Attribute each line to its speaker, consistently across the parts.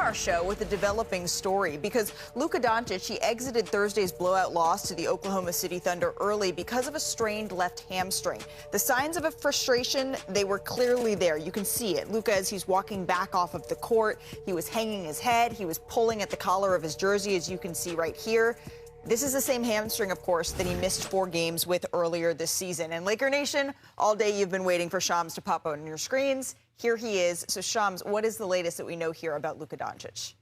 Speaker 1: our show with a developing story because Luka Dončić, he exited Thursday's blowout loss to the Oklahoma City Thunder early because of a strained left hamstring. The signs of a frustration, they were clearly there. You can see it. Luka, as he's walking back off of the court, he was hanging his head. He was pulling at the collar of his jersey, as you can see right here. This is the same hamstring, of course, that he missed 4 games with earlier this season. And Laker Nation, all day you've been waiting for Shams to pop on your screens. Here he is. So, Shams, what is the latest that we know here about Luka Dončić?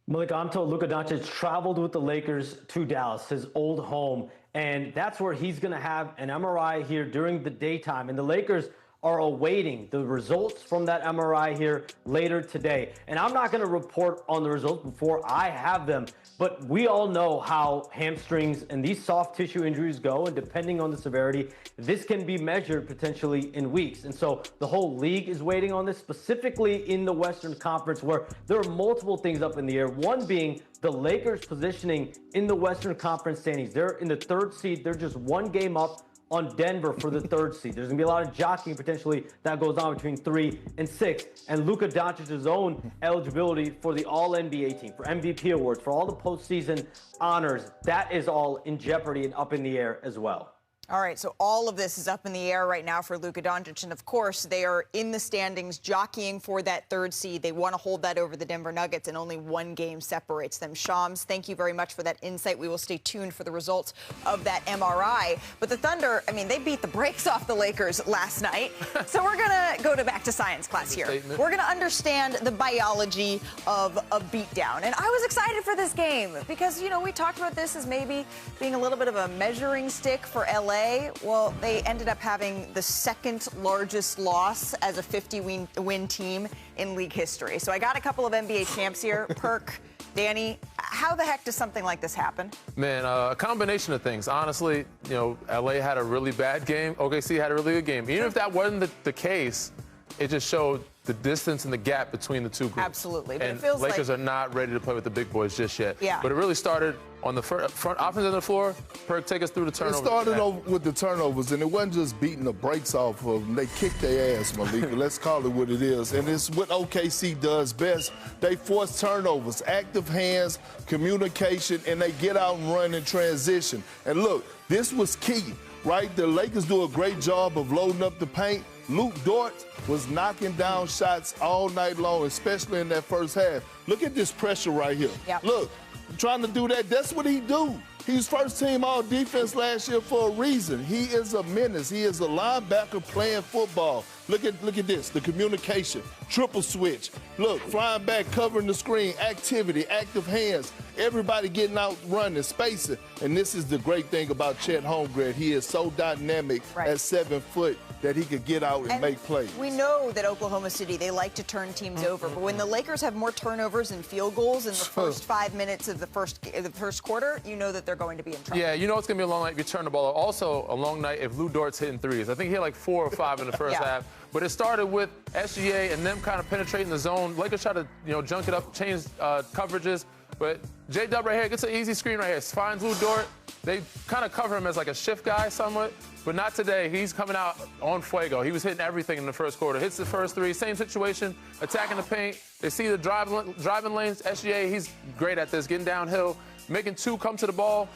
Speaker 2: Malika, I'm told Luka Dončić traveled with the Lakers to Dallas, his old home, and that's where he's going to have an MRI here during the daytime. And the Lakers are awaiting the results from that MRI here later today. And I'm not going to report on the results before I have them, but we all know how hamstrings and these soft tissue injuries go, and depending on the severity, this can be measured potentially in weeks. And so the whole league is waiting on this, specifically in the Western Conference, where there are multiple things up in the air. One being the Lakers' positioning in the Western Conference standings. They're in the 3rd seed. They're just 1 game up on Denver for the 3rd seed. There's going to be a lot of jockeying potentially that goes on between 3 and 6. And Luka Dončić's own eligibility for the All-NBA team, for MVP awards, for all the postseason honors, that is all in jeopardy and up in the air as well.
Speaker 1: All right, so all of this is up in the air right now for Luka Dončić, and of course, they are in the standings jockeying for that 3rd seed. They want to hold that over the Denver Nuggets, and only 1 game separates them. Shams, thank you very much for that insight. We will stay tuned for the results of that MRI. But the Thunder, I mean, they beat the brakes off the Lakers last night. So we're going to go back to science class here. We're going to understand the biology of a beatdown. And I was excited for this game because, you know, we talked about this as maybe being a little bit of a measuring stick for LA. Well, they ended up having the 2nd largest loss as a 50-win team in league history. So I got a couple of NBA champs here. Perk, Danny, how the heck does something like this happen?
Speaker 3: Man, a combination of things. Honestly, you know, LA had a really bad game. OKC had a really good game. Even if that wasn't the case, it just showed the distance and the gap between the 2 groups.
Speaker 1: Absolutely. But
Speaker 3: and
Speaker 1: it feels
Speaker 3: Lakers
Speaker 1: like
Speaker 3: are not ready to play with the big boys just yet.
Speaker 1: Yeah.
Speaker 3: But it really started on the front offense end of the floor. Perk, take us through the turnovers.
Speaker 4: It started with the turnovers, and it wasn't just beating the brakes off of them. They kicked their ass, Malika. Let's call it what it is. And it's what OKC does best. They force turnovers, active hands, communication, and they get out and run in transition. And look, this was key, right? The Lakers do a great job of loading up the paint. Luke Dort was knocking down shots all night long, especially in that first half. Look at this pressure right here.
Speaker 1: Yep.
Speaker 4: Look, trying to do that, that's what he do. He's first team all defense last year for a reason. He is a menace. He is a linebacker playing football. Look at this, the communication, triple switch. Look, flying back, covering the screen, activity, active hands, everybody getting out running, spacing. And this is the great thing about Chet Holmgren. He is so dynamic at 7 foot that he could get out and make plays.
Speaker 1: We know that Oklahoma City, they like to turn teams over, but when the Lakers have more turnovers and field goals in the first 5 minutes of the first quarter, you know that they're going to be in trouble.
Speaker 3: Yeah, you know it's going to be a long night if you turn the ball over. Also, a long night if Lou Dort's hitting threes. I think he hit like 4 or 5 in the first half. But it started with SGA and them kind of penetrating the zone. Lakers try to, you know, junk it up, change coverages. But J-Dub right here gets an easy screen right here. Finds Lou Dort. They kind of cover him as like a shift guy somewhat. But not today. He's coming out on fuego. He was hitting everything in the first quarter. Hits the first 3. Same situation, attacking the paint. They see the driving lanes. SGA, he's great at this, getting downhill, making 2 come to the ball.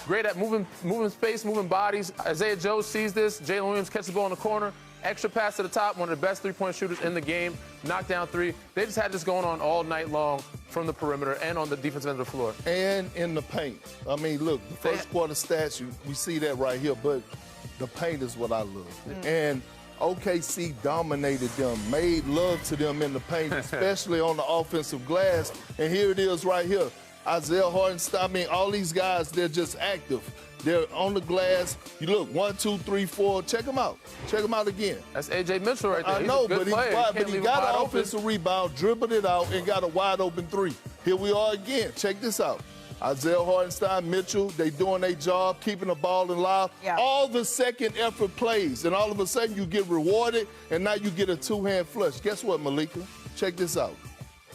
Speaker 3: Great at moving space, moving bodies. Isaiah Joe sees this. Jalen Williams catches the ball in the corner. Extra pass to the top, one of the best 3-point shooters in the game. Knockdown 3. They just had this going on all night long from the perimeter and on the defensive end of the floor.
Speaker 4: And in the paint. I mean, look, the first quarter stats, we see that right here, but the paint is what I love. And OKC dominated them, made love to them in the paint, especially on the offensive glass. And here it is right here. Isaiah Hartenstein, I mean, all these guys, they're just active. They're on the glass. You look, 1, 2, 3, 4. Check them out. Check them out again.
Speaker 3: That's A.J. Mitchell right there.
Speaker 4: I know, but he got an
Speaker 3: open.
Speaker 4: offensive rebound, dribbled it out, and got a wide-open 3. Here we are again. Check this out. Isaiah Hartenstein, Mitchell, they doing their job, keeping the ball alive. Yeah. All the second effort plays, and all of a sudden you get rewarded, and now you get a 2-hand flush. Guess what, Malika? Check this out.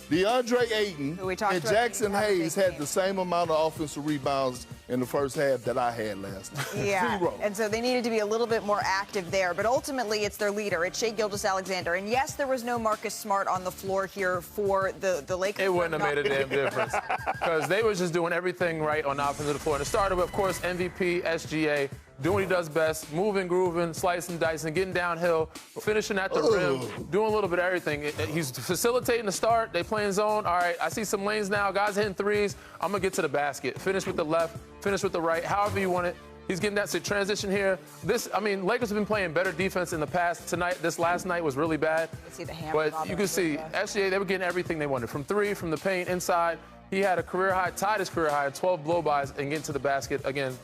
Speaker 4: DeAndre Ayton
Speaker 1: Who we talked
Speaker 4: and
Speaker 1: about
Speaker 4: Jackson
Speaker 1: having a big
Speaker 4: Hayes had
Speaker 1: game.
Speaker 4: the same amount of offensive rebounds in the first half that I had last night.
Speaker 1: Yeah,
Speaker 4: 0.
Speaker 1: and so they needed to be a little bit more active there. But ultimately, it's their leader. It's Shai Gilgeous-Alexander. And yes, there was no Marcus Smart on the floor here for the Lakers.
Speaker 3: It wouldn't have made a damn difference because they were just doing everything right on the offensive floor. And it started with, of course, MVP, SGA, doing what he does best, moving, grooving, slicing, dicing, getting downhill, finishing at the rim, doing a little bit of everything. He's facilitating the start. They playing zone. All right, I see some lanes now. Guys hitting threes. I'm going to get to the basket. Finish with the left, finish with the right, however you want it. He's getting that transition here. Lakers have been playing better defense in the past. Tonight, this last night was really bad.
Speaker 1: See the hammer
Speaker 3: But
Speaker 1: bomb
Speaker 3: you can see SGA, they were getting everything they wanted. From three, from the paint, inside. He had a career high, tied his career high at 12 blow-bys and getting to the basket. Again,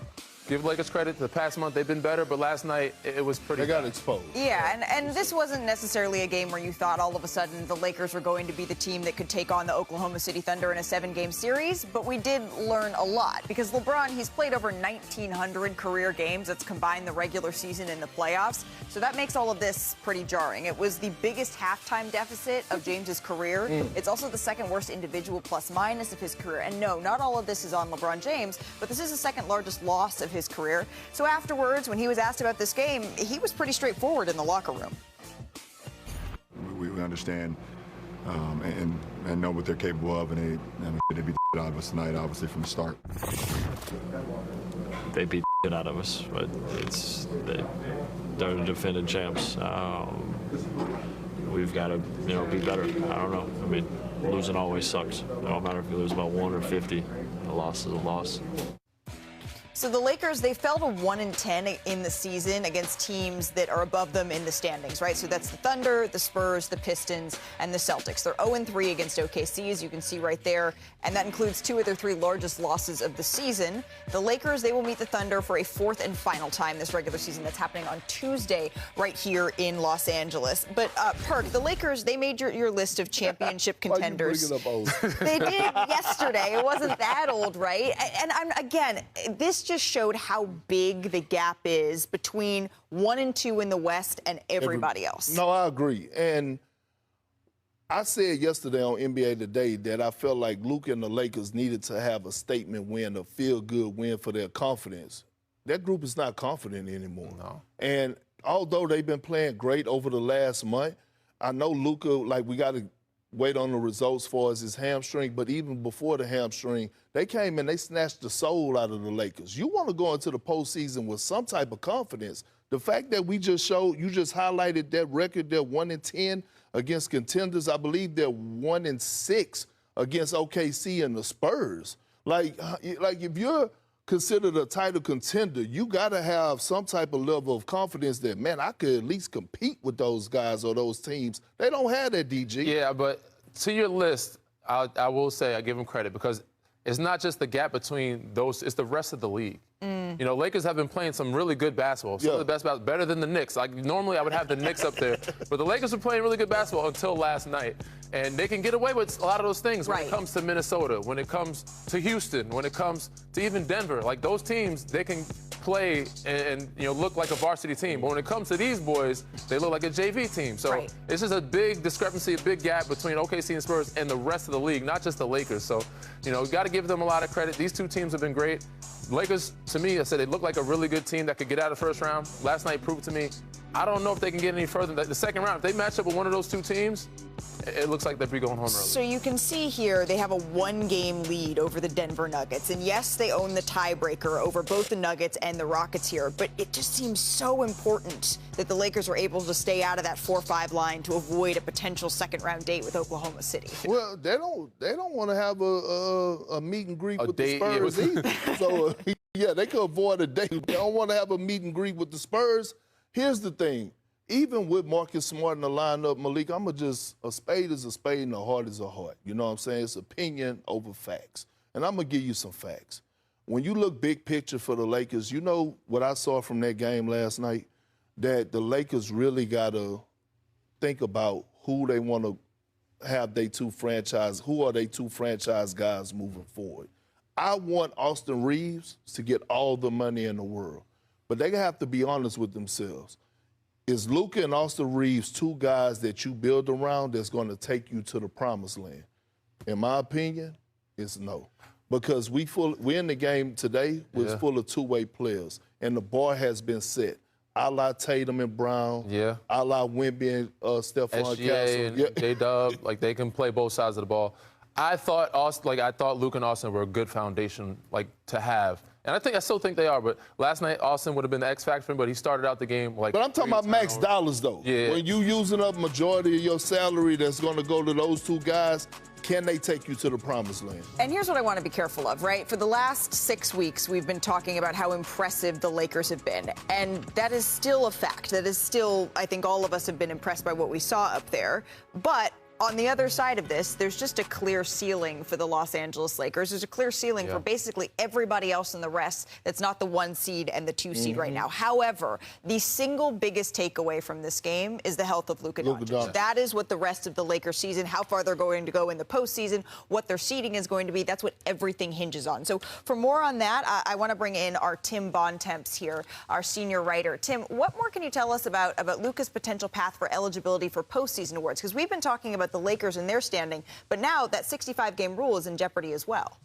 Speaker 3: give Lakers credit. The past month, they've been better, but last night, it was pretty
Speaker 4: They got
Speaker 3: bad.
Speaker 4: exposed.
Speaker 1: Yeah, and this wasn't necessarily a game where you thought all of a sudden the Lakers were going to be the team that could take on the Oklahoma City Thunder in a 7-game series, but we did learn a lot because LeBron, he's played over 1,900 career games. That's combined the regular season and the playoffs, so that makes all of this pretty jarring. It was the biggest halftime deficit of James's career. It's also the second worst individual plus-minus of his career, and no, not all of this is on LeBron James, but this is the second largest loss of his career. So afterwards, when he was asked about this game, he was pretty straightforward in the locker room.
Speaker 5: We understand and know what they're capable of, and they beat the out of us tonight, obviously, from the start.
Speaker 6: They beat the out of us, but they're the defending champs. We've got to, be better. I don't know. I mean, losing always sucks. It don't matter if you lose by 1 or 50. A loss is a loss.
Speaker 1: So the Lakers, they fell to 1-10 in the season against teams that are above them in the standings, right? So that's the Thunder, the Spurs, the Pistons, and the Celtics. They're 0-3 against OKC, as you can see right there, and that includes 2 of their 3 largest losses of the season. The Lakers, they will meet the Thunder for a 4th and final time this regular season. That's happening on Tuesday right here in Los Angeles. But, Perk, the Lakers, they made your list of championship contenders.
Speaker 4: Why you bringing up old?
Speaker 1: They did yesterday. It wasn't that old, right? And again, this just showed how big the gap is between 1 and 2 in the West and everybody else.
Speaker 4: No, I agree. And I said yesterday on NBA Today that I felt like Luka and the Lakers needed to have a statement win, a feel-good win for their confidence. That group is not confident anymore.
Speaker 3: No.
Speaker 4: And although they've been playing great over the last month, I know Luka, we got to wait on the results for his hamstring, but even before the hamstring, they came and they snatched the soul out of the Lakers. You want to go into the postseason with some type of confidence. The fact that we just showed, you just highlighted that record, they're 1-10 against contenders. I believe they're 1-6 against OKC and the Spurs. Like if you're considered a title contender, you got to have some type of level of confidence that, man, I could at least compete with those guys or those teams. They don't have that, DG.
Speaker 3: Yeah, but to your list, I will say I give them credit because it's not just the gap between those, it's the rest of the league. Lakers have been playing some really good basketball. Some of the best basketball, better than the Knicks. Normally I would have the Knicks up there, but the Lakers were playing really good basketball until last night. And they can get away with a lot of those things when it comes to Minnesota, when it comes to Houston, when it comes to even Denver. Like those teams, they can play and look like a varsity team. But when it comes to these boys, they look like a JV team. So it's just a big discrepancy, a big gap between OKC and Spurs and the rest of the league, not just the Lakers. So, got to give them a lot of credit. These two teams have been great. Lakers, to me, I said they look like a really good team that could get out of the first round. Last night proved to me, I don't know if they can get any further than the second round. If they match up with one of those two teams, it looks like they'd be going home early.
Speaker 1: So you can see here they have a 1-game lead over the Denver Nuggets. And yes, they own the tiebreaker over both the Nuggets and the Rockets here. But it just seems so important that the Lakers were able to stay out of that 4-5 line to avoid a potential second-round date with Oklahoma City.
Speaker 4: Well, they don't want to have a meet and greet with the Spurs either. So, they could avoid a date. They don't want to have a meet and greet with the Spurs. Here's the thing. Even with Marcus Smart in the lineup, Malik, a spade is a spade and a heart is a heart. You know what I'm saying? It's opinion over facts. And I'm going to give you some facts. When you look big picture for the Lakers, you know what I saw from that game last night? That the Lakers really got to think about who they want to have who are they two franchise guys moving forward. I want Austin Reaves to get all the money in the world. But they have to be honest with themselves. Is Luka and Austin Reaves two guys that you build around that's going to take you to the promised land? in my opinion, is no. Because we're in the game today was full of two-way players, and the bar has been set. A la Tatum and Brown.
Speaker 3: Yeah.
Speaker 4: A la Wemby and Stephon
Speaker 3: SGA
Speaker 4: Castle.
Speaker 3: and J-Dub, like they can play both sides of the ball. I thought Luka and Austin were a good foundation, to have. And I still think they are. But last night, Austin would have been the X factor for him, but he started out the game
Speaker 4: But I'm talking about max dollars, though.
Speaker 3: Yeah.
Speaker 4: When you using up majority of your salary that's going to go to those two guys, can they take you to the promised land?
Speaker 1: And here's what I want to be careful of, right? For the last 6 weeks, we've been talking about how impressive the Lakers have been. And that is still a fact. That is still, I think all of us have been impressed by what we saw up there. But on the other side of this, there's just a clear ceiling for the Los Angeles Lakers. There's a clear ceiling for basically everybody else in the rest that's not the 1 seed and the 2 seed right now. However, the single biggest takeaway from this game is the health of Luka Dončić. That is what the rest of the Lakers season, how far they're going to go in the postseason, what their seeding is going to be. That's what everything hinges on. So for more on that, I want to bring in our Tim Bontemps here, our senior writer. Tim, what more can you tell us about Luka's potential path for eligibility for postseason awards? Because we've been talking about the Lakers and their standing, but now that 65-game rule is in jeopardy as well.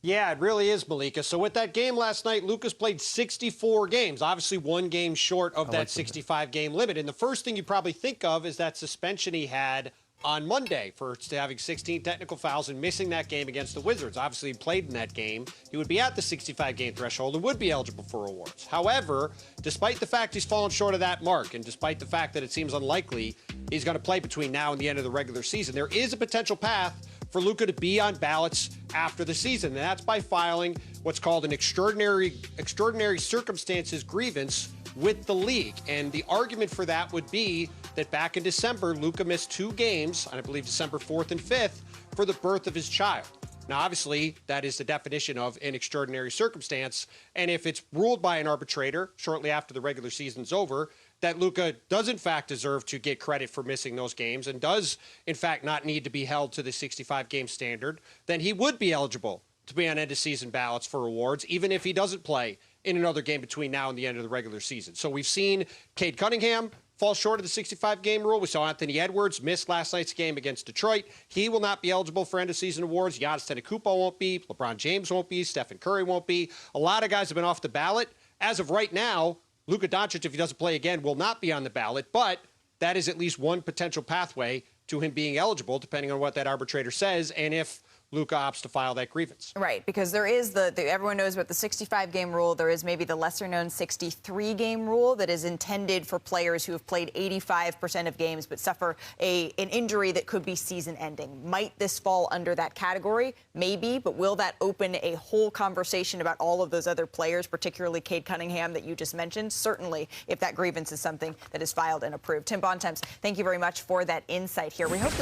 Speaker 7: Yeah, it really is, Malika. So with that game last night, Luka's played 64 games, obviously 1 game short of that 65-game limit. And the first thing you probably think of is that suspension he had on Monday for having 16 technical fouls and missing that game against the Wizards. Obviously, he played in that game. He would be at the 65-game threshold and would be eligible for awards. However, despite the fact he's fallen short of that mark, and despite the fact that it seems unlikely he's going to play between now and the end of the regular season, there is a potential path for Luka to be on ballots after the season, and that's by filing what's called an extraordinary circumstances grievance with the league. And the argument for that would be that back in December, Luka missed 2 games, and I believe December 4th and 5th, for the birth of his child. Now, obviously, that is the definition of an extraordinary circumstance, and if it's ruled by an arbitrator shortly after the regular season's over that Luka does, in fact, deserve to get credit for missing those games and does, in fact, not need to be held to the 65-game standard, then he would be eligible to be on end-of-season ballots for awards, even if he doesn't play in another game between now and the end of the regular season. So we've seen Cade Cunningham fall short of the 65-game rule. We saw Anthony Edwards miss last night's game against Detroit. He will not be eligible for end-of-season awards. Giannis Antetokounmpo won't be. LeBron James won't be. Stephen Curry won't be. A lot of guys have been off the ballot. As of right now, Luka Dončić, if he doesn't play again, will not be on the ballot, but that is at least one potential pathway to him being eligible, depending on what that arbitrator says and if Luka opts to file that grievance.
Speaker 1: Right, because there is everyone knows about the 65-game rule. There is maybe the lesser-known 63-game rule that is intended for players who have played 85% of games but suffer an injury that could be season-ending. Might this fall under that category? Maybe, but will that open a whole conversation about all of those other players, particularly Cade Cunningham that you just mentioned? Certainly, if that grievance is something that is filed and approved. Tim Bontemps, thank you very much for that insight here. We hope to